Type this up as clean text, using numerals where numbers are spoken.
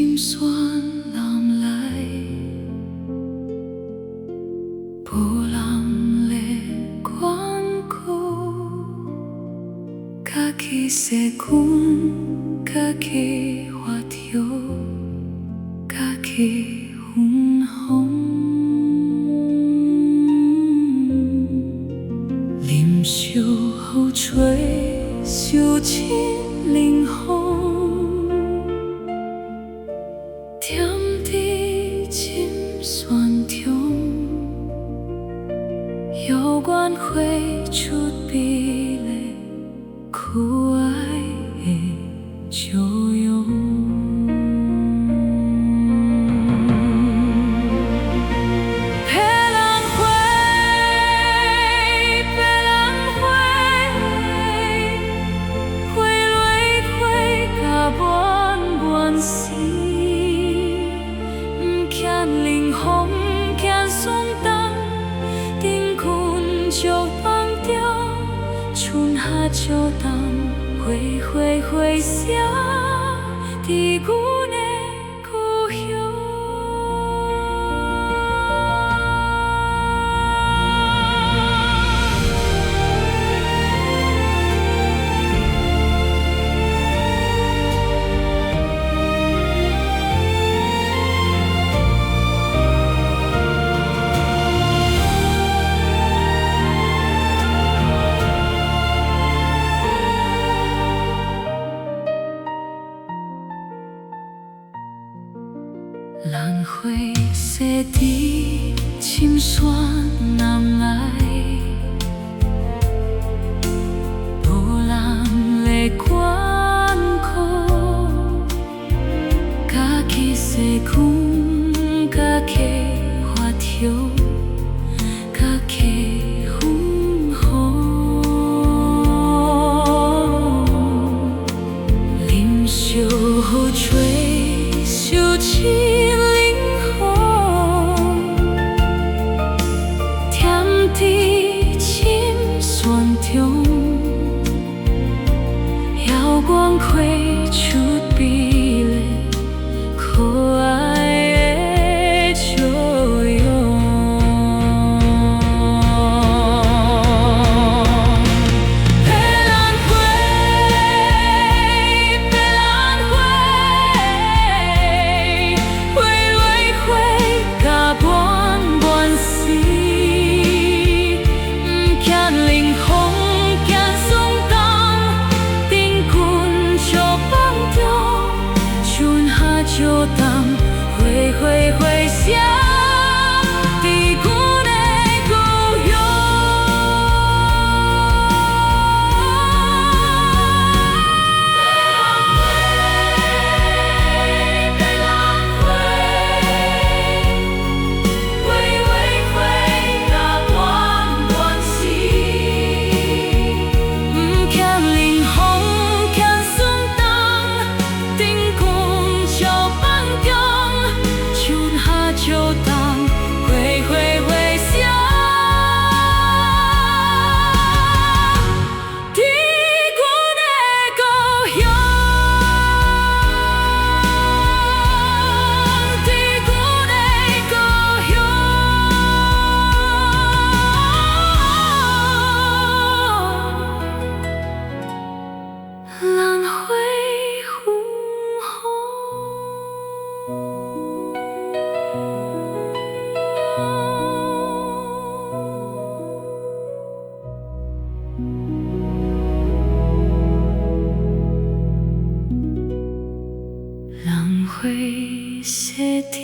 心酸人来，无人来关顾，家己洗拳，家己发条，家己分风。忍受雨吹，受清冷风，踮伫深山中，遥远花出美丽可爱的笑容。冷风见霜冻，顶裙就放掉，春夏秋冬，花花花谢，伫阮的故乡。兰花洗伫深山南来，无人来关顾，家己洗拳，家己发条，家己分风。忍受雨吹，受清遥远花出美丽可爱的笑容。白兰花，白兰花，花蕊花甲满满死，不惊冷风。秋冬，花花花谢，伫阮的故乡。白兰花，花花甲满满死，不惊冷风，惊霜冻，顶裙就秋冬，花花花谢，伫阮的故乡，伫阮的故乡。兰花分人花洗伫